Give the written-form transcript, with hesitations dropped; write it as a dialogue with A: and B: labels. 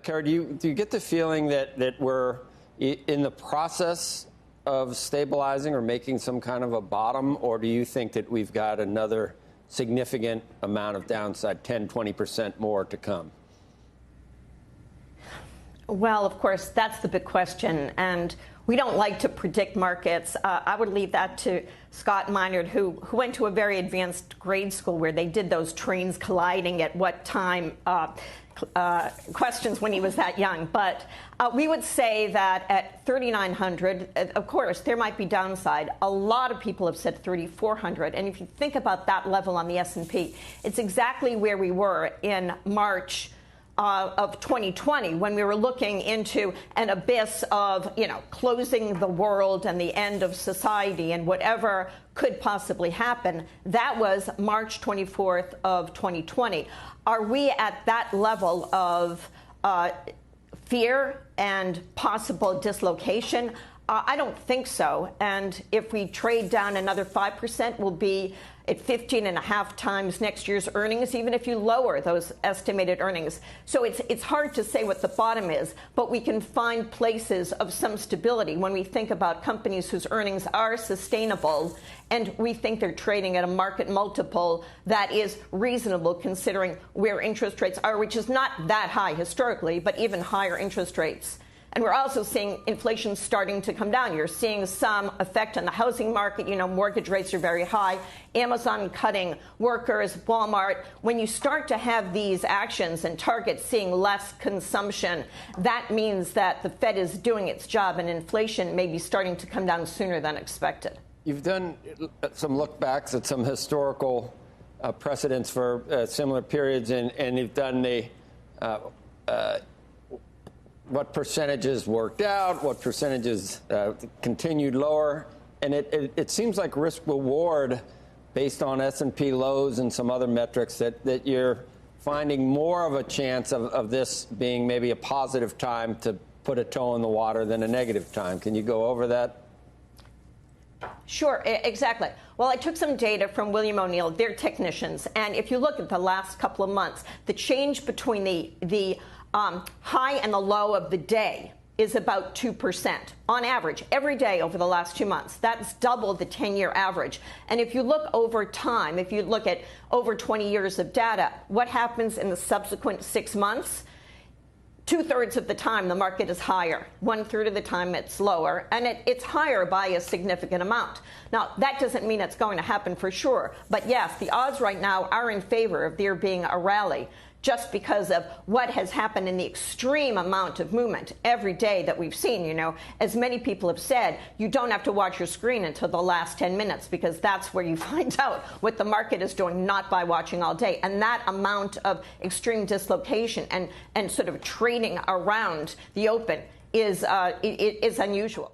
A: Kari, do you get the feeling that we're in the process of stabilizing or making some kind of a bottom, or do you think that we've got another significant amount of downside, 10, 20% more to come?
B: Well, of course, that's the big question, and we don't like to predict markets. I would leave that to Scott Minerd, who went to a very advanced grade school where they did those trains colliding at what time questions when he was that young. But we would say that at 3,900, of course, there might be downside. A lot of people have said 3,400. And if you think about that level on the S&P, it's exactly where we were in March of 2020, when we were looking into an abyss of, closing the world and the end of society and whatever could possibly happen. That was March 24th of 2020. Are we at that level of fear and possible dislocation? I don't think so. And if we trade down another 5%, we'll be at 15.5 times next year's earnings, even if you lower those estimated earnings. So it's hard to say what the bottom is, but we can find places of some stability when we think about companies whose earnings are sustainable, and we think they're trading at a market multiple that is reasonable considering where interest rates are, which is not that high historically, but even higher interest rates. And we're also seeing inflation starting to come down. You're seeing some effect on the housing market. Mortgage rates are very high. Amazon cutting workers, Walmart. When you start to have these actions and Target seeing less consumption, that means that the Fed is doing its job and inflation may be starting to come down sooner than expected.
A: You've done some look backs at some historical precedents for similar periods, and you've done the what percentages worked out, what percentages continued lower. And it seems like risk reward based on S&P lows and some other metrics that you're finding more of a chance of this being maybe a positive time to put a toe in the water than a negative time. Can you go over that?
B: Sure, exactly. Well, I took some data from William O'Neill, their technicians, and if you look at the last couple of months, the change between the high and the low of the day is about 2% on average every day over the last 2 months. That's double the 10-year average. And if you look over time, if you look at over 20 years of data, what happens in the subsequent 6 months? 2/3 of the time the market is higher, 1/3 of the time it's lower, and it's higher by a significant amount. Now, that doesn't mean it's going to happen for sure, but yes, the odds right now are in favor of there being a rally, just because of what has happened in the extreme amount of movement every day that we've seen. As many people have said, you don't have to watch your screen until the last 10 minutes because that's where you find out what the market is doing, not by watching all day. And that amount of extreme dislocation and sort of trading around the open is unusual.